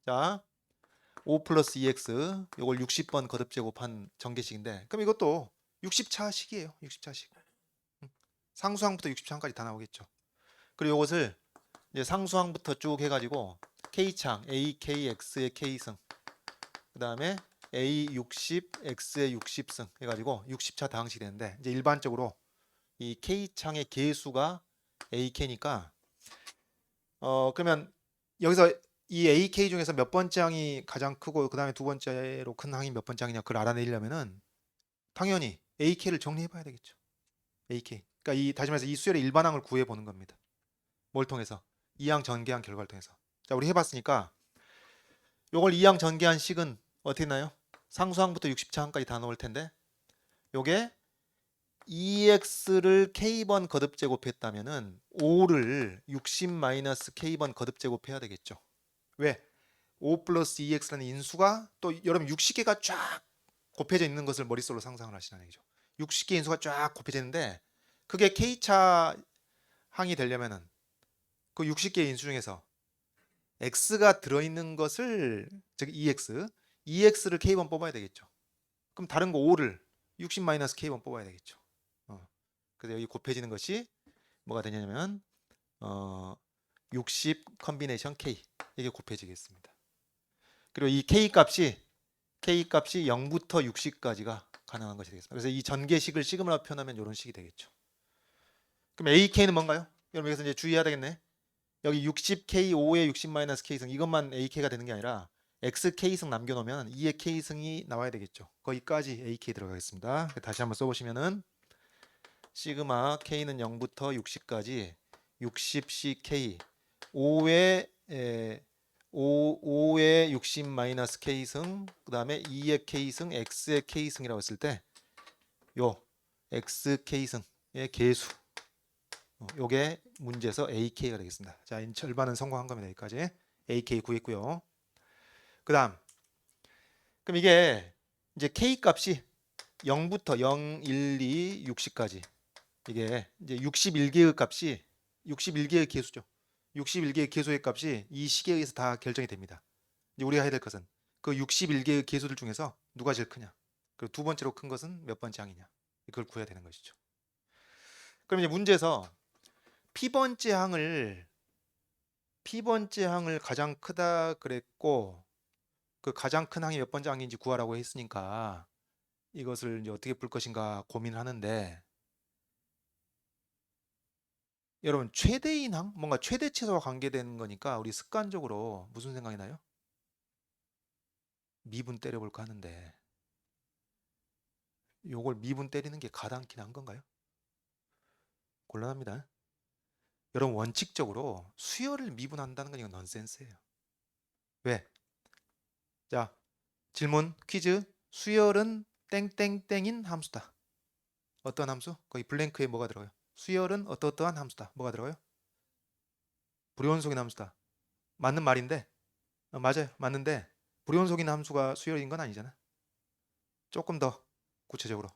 자, 5 플러스 2x 이걸 60번 거듭제곱한 전개식인데 그럼 이것도 60차식이에요. 60차식. 상수항부터 60차항까지 다 나오겠죠. 그리고 이것을 이제 상수항부터 쭉 해가지고 K창 A, K, X의 K승 그 다음에 A 60, X의 60승 해가지고 60차 다항식이 되는데 이제 일반적으로 이 K창의 개수가 AK니까 그러면 여기서 이 AK 중에서 몇 번째 항이 가장 크고 그 다음에 두 번째로 큰 항이 몇 번째 항이냐 그걸 알아내려면은 당연히 AK를 정리해 봐야 되겠죠. AK. 그러니까 이 다시 말해서 이 수열의 일반항을 구해 보는 겁니다. 뭘 통해서? 이항 전개한 결과를 통해서. 자, 우리 해봤으니까 요걸 이항 전개한 식은 어떻게 나요? 상수항부터 60차항까지 다 넣을 텐데 요게 2x를 k번 거듭 제곱했다면은 5를 60-k번 거듭 제곱해야 되겠죠. 왜? 5 플러스 2x라는 인수가 또 여러분 60개가 쫙 곱해져 있는 것을 머릿속으로 상상을 하시라는 얘기죠. 60개 인수가 쫙 곱해져 있는데 그게 k차 항이 되려면은 그 60개의 인수 중에서 x가 들어있는 것을 즉 2x를 k번 뽑아야 되겠죠. 그럼 다른 거 5를 60-k번 뽑아야 되겠죠. 그래서 여기 곱해지는 것이 뭐가 되냐면 60 컨비네이션 k 이게 곱해지겠습니다. 그리고 이 k 값이 0부터 60까지가 가능한 것이 되겠습니다. 그래서 이 전개식을 시그마로 표현하면 이런 식이 되겠죠. 그럼 ak는 뭔가요? 여러분 여기서 이제 주의해야 되겠네. 여기 60k 5의 60-k승 이것만 ak가 되는 게 아니라 xk승 남겨놓으면 2의 k승이 나와야 되겠죠. 거기까지 ak 들어가겠습니다. 다시 한번 써보시면은 시그마 k는 0부터 60까지 60ck 5의 60-k승 그 다음에 2의 k승 x의 k승이라고 했을 때 요 xk승의 계수 요게 문제에서 ak가 되겠습니다. 자, 절반은 성공한 겁니다. 여기까지 ak 구했고요. 그 다음 그럼 이게 이제 k 값이 0부터 0, 1, 2, 60까지 이게 이제 61개의 값이 61개의 개수죠. 61개의 개수의 값이 이 식에 의해서 다 결정이 됩니다. 이제 우리가 해야 될 것은 그 61개의 개수들 중에서 누가 제일 크냐. 그리고 두 번째로 큰 것은 몇 번째 항이냐. 이걸 구해야 되는 것이죠. 그럼 이제 문제에서 P번째 항을 가장 크다 그랬고 그 가장 큰 항이 몇 번째 항인지 구하라고 했으니까 이것을 이제 어떻게 풀 것인가 고민을 하는데 여러분 최대인 항? 뭔가 최대치수와 관계되는 거니까 우리 습관적으로 무슨 생각이 나요? 미분 때려볼까 하는데 요걸 미분 때리는 게 가당키는 한 건가요? 곤란합니다. 여러분 원칙적으로 수열을 미분한다는 건 이건 넌센스예요. 왜? 자, 질문 퀴즈. 수열은 땡땡땡인 함수다. 어떤 함수? 거기 블랭크에 뭐가 들어가요? 수열은 어떠어떠한 함수다. 뭐가 들어가요? 불연속인 함수다. 맞는 말인데 맞아요. 맞는데 불연속인 함수가 수열인 건 아니잖아. 조금 더 구체적으로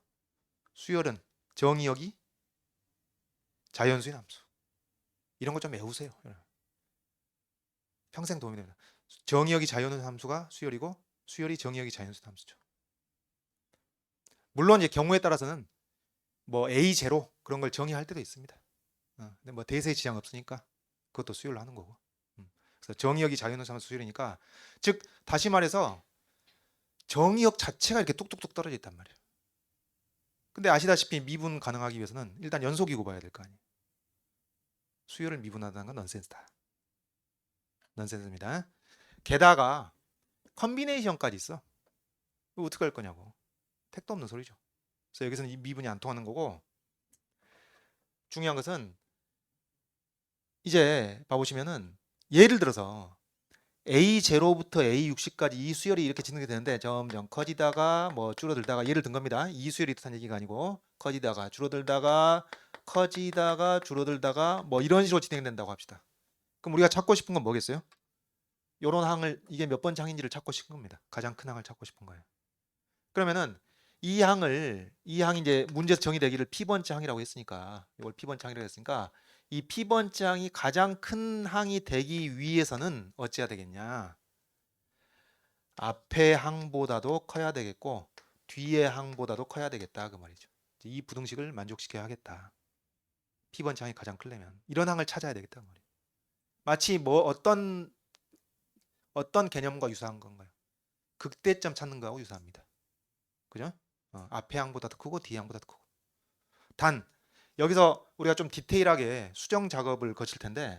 수열은 정의역이 자연수인 함수. 이런 거 좀 외우세요. 평생 도움이 됩니다. 정의역이 자연수인 함수가 수열이고 수열이 정의역이 자연수인 함수죠. 물론 이제 경우에 따라서는 뭐 A0 그런 걸 정의할 때도 있습니다. 근데 뭐 대세에 지장 없으니까 그것도 수열로 하는 거고. 그래서 정의역이 자연수인 함수 수열이니까 즉 다시 말해서 정의역 자체가 이렇게 뚝뚝뚝 떨어져 있단 말이에요. 근데 아시다시피 미분 가능하기 위해서는 일단 연속이고 봐야 될 거 아니에요. 수열을 미분한다는 건 넌센스다. 넌센스입니다. 게다가 컨비네이션까지 있어. 이거 어떻게 할 거냐고. 택도 없는 소리죠. 그래서 여기서는 이 미분이 안 통하는 거고 중요한 것은 이제 봐보시면은 예를 들어서 A0부터 A60까지 이 수열이 이렇게 진행이 되는데 점점 커지다가 뭐 줄어들다가 예를 든 겁니다. 이 수열이 뜻한 얘기가 아니고 커지다가 줄어들다가 커지다가 줄어들다가 뭐 이런 식으로 진행된다고 합시다. 그럼 우리가 찾고 싶은 건 뭐겠어요? 요런 항을 이게 몇 번째 항인지를 찾고 싶은 겁니다. 가장 큰 항을 찾고 싶은 거예요. 그러면은 이 항이 이제 문제에서 정의되기를 P번째 항이라고 했으니까 이걸 P번째 항이라고 했으니까 이 P번째 항이 가장 큰 항이 되기 위해서는 어찌해야 되겠냐? 앞에 항보다도 커야 되겠고 뒤에 항보다도 커야 되겠다 그 말이죠. 이 부등식을 만족시켜야 하겠다. P번째 항이 가장 크려면 이런 항을 찾아야 되겠다 그 말이에요. 마치 뭐 어떤 개념과 유사한 건가요? 극대점 찾는 거하고 유사합니다. 그죠? 앞에 항보다 더 크고 뒤에 항보다 더 크고. 단 여기서 우리가 좀 디테일하게 수정 작업을 거칠 텐데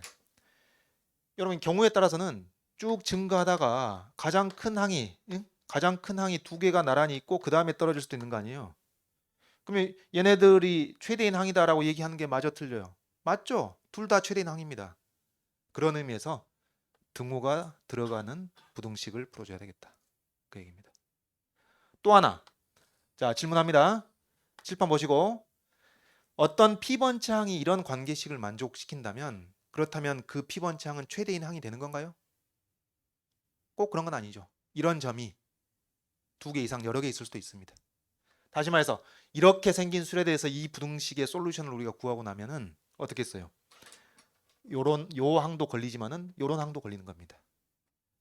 여러분 경우에 따라서는 쭉 증가하다가 가장 큰 항이 두 개가 나란히 있고 그 다음에 떨어질 수도 있는 거 아니에요? 그러면 얘네들이 최대인 항이다라고 얘기하는 게 맞아 틀려요? 맞죠? 둘 다 최대인 항입니다. 그런 의미에서 등호가 들어가는 부등식을 풀어줘야 되겠다. 그 얘기입니다. 또 하나. 자, 질문합니다. 칠판 보시고 어떤 P번째 항이 이런 관계식을 만족시킨다면 그렇다면 그 P번째 항은 최대인 항이 되는 건가요? 꼭 그런 건 아니죠. 이런 점이 두 개 이상 여러 개 있을 수도 있습니다. 다시 말해서 이렇게 생긴 수에 대해서 이 부등식의 솔루션을 우리가 구하고 나면은 어떻게 했어요? 요 항도 걸리지만은 요런 항도 걸리는 겁니다.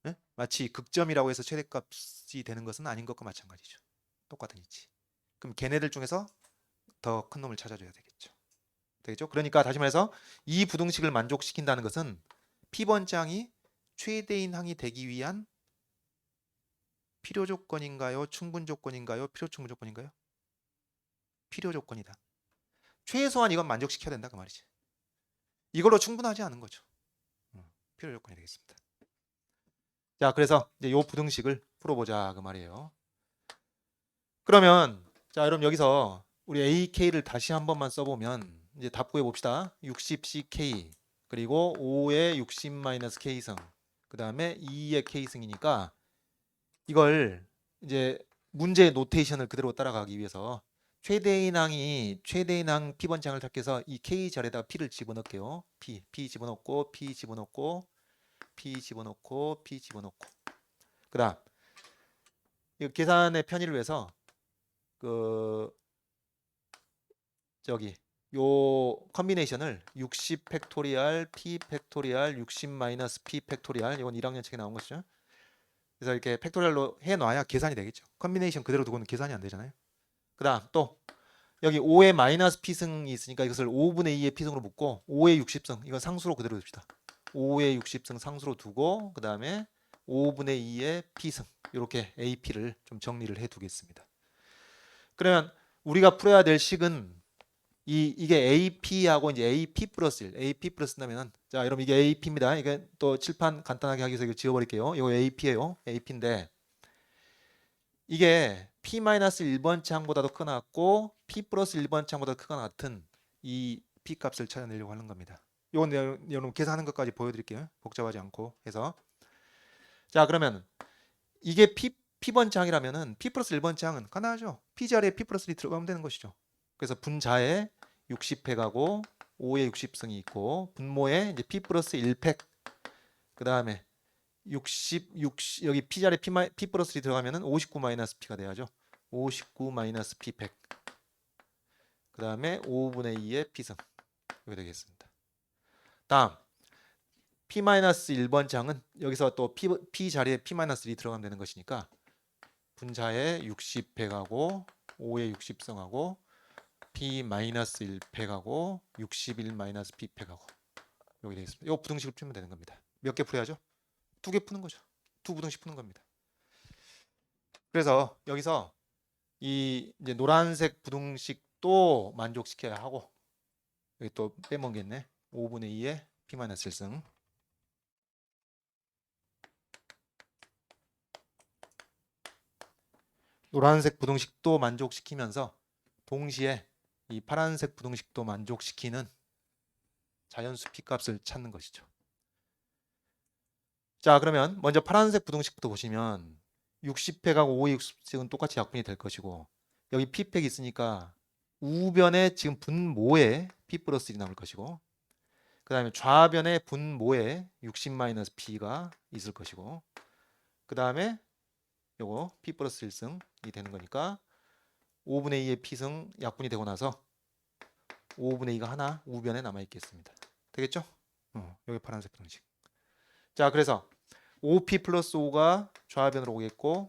네? 마치 극점이라고 해서 최대값이 되는 것은 아닌 것과 마찬가지죠. 똑같은 이치. 그럼 걔네들 중에서 더 큰 놈을 찾아줘야 되겠죠. 되겠죠? 그러니까 다시 말해서 이 부등식을 만족시킨다는 것은 P번째 항이 최대인 항이 되기 위한 필요 조건인가요? 충분 조건인가요? 필요 충분 조건인가요? 필요 조건이다. 최소한 이건 만족시켜야 된다 그 말이지. 이걸로 충분하지 않은 거죠. 필요 조건이 되겠습니다. 자, 그래서 이제 요 부등식을 풀어보자 그 말이에요. 그러면 자, 여러분 여기서 우리 AK를 다시 한 번만 써보면 이제 답 구해 봅시다. 60CK 그리고 5의 60-K승 그 다음에 2의 K승이니까 이걸 이제 문제의 노테이션을 그대로 따라가기 위해서 최대인 항 P번째 항을 찾기 위해서 이 K 자리에다가 P를 집어넣을게요. P 집어넣고 P 집어넣고 P 집어넣고 P 집어넣고 그 다음 계산의 편의를 위해서 그 저기 요 컨비네이션을 60 팩토리얼 P 팩토리얼 60 마이너스 P 팩토리얼 이건 1학년 책에 나온 것이죠. 그래서 이렇게 팩토리얼로 해놔야 계산이 되겠죠. 컨비네이션 그대로 두고는 계산이 안 되잖아요. 그 다음 또 여기 5의 마이너스 P승이 있으니까 이것을 5분의 2의 P승으로 묶고 5의 60승 이건 상수로 그대로 둡시다. 5의 60승 상수로 두고 그 다음에 5분의 2의 P승 이렇게 AP를 좀 정리를 해 두겠습니다. 그러면 우리가 풀어야 될 식은 이게 AP하고 이제 AP 플러스 1, AP 플러스 나면은 자, 여러분 이게 AP입니다. 이게 또 칠판 간단하게 하기 위해서 이거 지워버릴게요. 이거 AP예요. AP인데 이게 P-1번 창보다도 크나같고 P 플러스 1번 창보다 크거나 같은 이 P 값을 찾아내려고 하는 겁니다. 이건 여러분 계산하는 것까지 보여드릴게요. 복잡하지 않고 해서 자, 그러면 이게 P번 창이라면은 P 플러스 1번 창은 간단하죠. P 자리에 P 플러스 1이 들어가면 되는 것이죠. 그래서 분자에 60팩하고 5의 60승이 있고 분모에 이제 P 플러스 1팩 그 다음에 60 여기 P 자리에 P 플러스 1이 들어가면은 59 마이너스 P가 돼야죠. 59 마이너스 P 팩 그 다음에 5분의 2의 P승 이렇게 되겠습니다. 다음 P-1번 장은 여기서 또 P 자리에 P-1이 들어가면 되는 것이니까 분자에 60팩하고 5의 60승하고 P-1팩하고 61-P팩하고 여기 되겠습니다. 이 부등식을 풀면 되는 겁니다. 몇 개 풀어야죠? 2개 푸는 거죠. 2부등식 푸는 겁니다. 그래서 여기서 이 이제 노란색 부등식도 만족시켜야 하고 여기 또 빼먹겠네. 5분의 2의 P-1승 노란색 부등식도 만족시키면서 동시에 이 파란색 부등식도 만족시키는 자연수 P값을 찾는 것이죠. 자, 그러면 먼저 파란색 부등식부터 보시면 60팩하고 5의 60팩은 똑같이 약분이 될 것이고 여기 P팩이 있으니까 우변에 지금 분모에 P 플러스 1이 나올 것이고 그 다음에 좌변에 분모에 60-P가 있을 것이고 그 다음에 요거 P 플러스 1승이 되는 거니까 5분의 2의 P승 약분이 되고 나서 5분의 2가 하나 우변에 남아 있겠습니다. 되겠죠? 여기 파란색 부등식. 자, 그래서 OP 플러스 5가 좌변으로 오겠고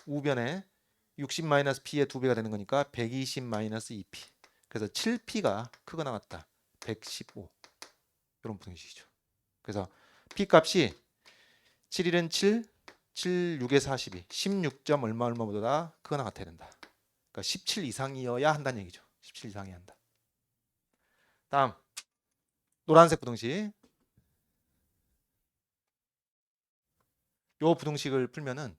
우변에 60 마이너스 P의 2배가 되는 거니까 120 마이너스 2P. 그래서 7P가 크거나 같다. 115. 이런 분식이죠. 그래서 P 값이 7일은 7, 7, 6에 42. 16점 얼마 얼마보다 크거나 같아야 된다. 그러니까 17 이상이어야 한다는 얘기죠. 17 이상이어야 한다. 다음 노란색 부등식. 요 부등식을 풀면은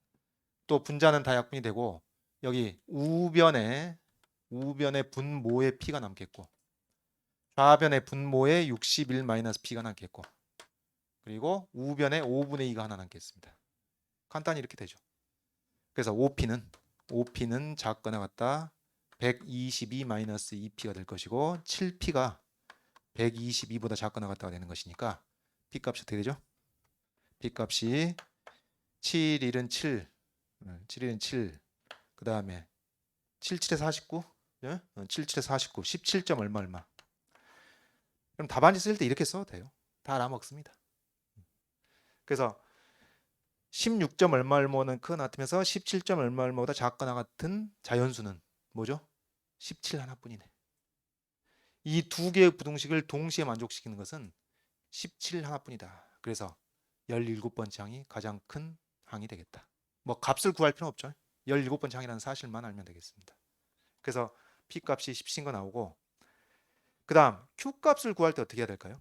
또 분자는 다 약분이 되고 여기 우변에 분모의 P가 남겠고 좌변의 분모의 61 마이너스 P가 남겠고 그리고 우변에 5분의 2가 하나 남겠습니다. 간단히 이렇게 되죠. 그래서 OP는 작거나 같다 122 마이너스 2P가 될 것이고 7P가 122보다 작거나 같다가 되는 것이니까 P 값이 어떻게 되죠? P 값이 7일은 7, 7일은 7, 그 다음에 77에 49, 77에 49, 17점 얼마 얼마. 그럼 답안지 쓸 때 이렇게 써도 돼요. 다 알아먹습니다. 그래서 16점 얼마 얼마는 크거나 같으면서 17점 얼마 얼마보다 작거나 같은 자연수는 뭐죠? 17 하나뿐이네. 이 두 개의 부등식을 동시에 만족시키는 것은 17 하나뿐이다. 그래서 17번째 항이 가장 큰 항이 되겠다. 뭐 값을 구할 필요는 없죠. 17번째 항이라는 사실만 알면 되겠습니다. 그래서 P 값이 17인 거 나오고 그 다음 Q 값을 구할 때 어떻게 해야 될까요?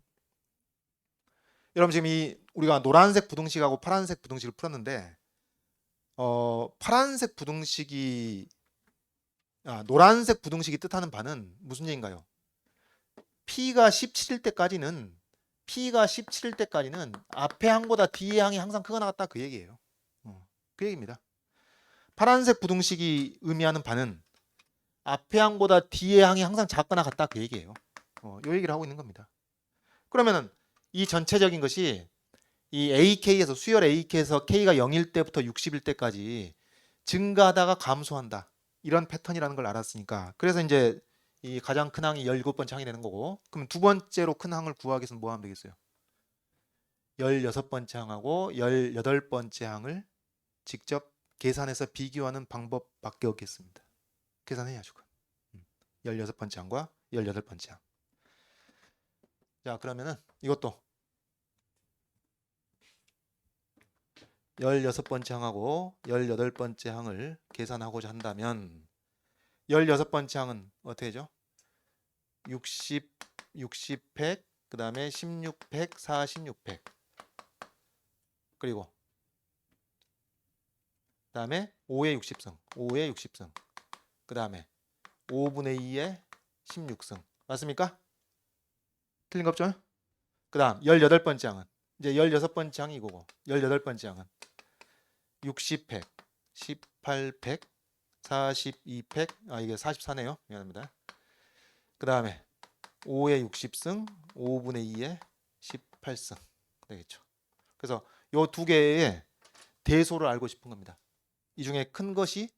여러분 지금 우리가 노란색 부등식하고 파란색 부등식을 풀었는데 노란색 부등식이 뜻하는 바는 무슨 얘기인가요? P가 17일 때까지는 앞에 항보다 뒤에 항이 항상 크거나 같다 그 얘기예요. 그 얘기입니다. 파란색 부등식이 의미하는 바는 앞에 항보다 뒤에 항이 항상 작거나 같다 그 얘기예요. 이 얘기를 하고 있는 겁니다. 그러면은 이 전체적인 것이 이 AK에서 수열 AK에서 K가 0일 때부터 60일 때까지 증가하다가 감소한다. 이런 패턴이라는 걸 알았으니까 그래서 이제 이 가장 큰 항이 17번째 항이 되는 거고 그럼 두 번째로 큰 항을 구하기 위해서는 뭐 하면 되겠어요? 16번째 항하고 18번째 항을 직접 계산해서 비교하는 방법밖에 없겠습니다. 계산해야죠. 16번째 항과 18번째 항. 자, 그러면은 이것도 16번째 항하고 18번째 항을 계산하고자 한다면 16번째 항은 어떻게 되죠? 60, 100, 그 다음에 16, 100, 46, 100 그리고 그 다음에 5의 60승 그 다음에 5분의 2의 16승 맞습니까? 틀린 거 없죠? 그 다음 18번째 항은 이제 16번째 항이 이거고 18번째 항은 60, 100, 18, 100, 42, 100 이게 44네요. 미안합니다. 그 다음에 5의 60승 5분의 2의 18승 되겠죠. 그래서 이 두 개의 대소를 알고 싶은 겁니다. 이 중에 큰 것이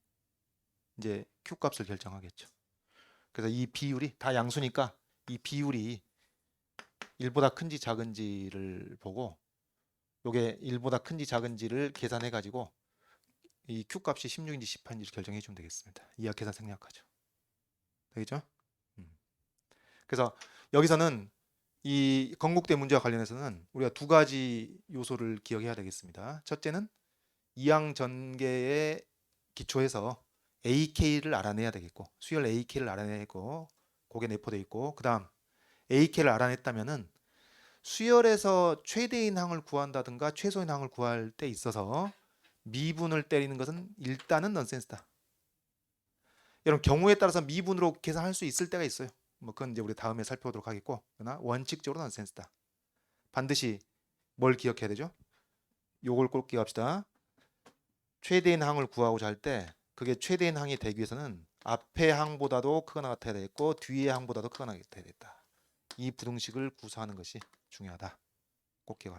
이제 Q 값을 결정하겠죠. 그래서 이 비율이 다 양수니까 이 비율이 1보다 큰지 작은지를 보고 요게 1보다 큰지 작은지를 계산해 가지고 이 Q 값이 16인지 18인지를 결정해 주면 되겠습니다. 이하 계산 생략하죠. 되겠죠? 그래서 여기서는 이 건국대 문제와 관련해서는 우리가 두 가지 요소를 기억해야 되겠습니다. 첫째는 이항 전개의 기초에서 AK를 알아내야 되겠고 수열 AK를 알아내고 그게 내포되어 있고 그 다음 AK를 알아냈다면은 수열에서 최대인 항을 구한다든가 최소인 항을 구할 때 있어서 미분을 때리는 것은 일단은 넌센스다. 여러분 경우에 따라서 미분으로 계산할 수 있을 때가 있어요. 뭐 그건 이제 우리 다음에 살펴보도록 하겠고 그러나 원칙적으로 넌센스다. 반드시 뭘 기억해야 되죠? 요걸 꼭 기억합시다. 최대인 항을 구하고자 할 때 그게 최대인 항이 되기 위해서는 앞의 항보다도 크거나 같아야 되겠고 뒤의 항보다도 크거나 같아야 되겠다. 이 부등식을 구사하는 것이 중요하다. 꼭 기억합시다.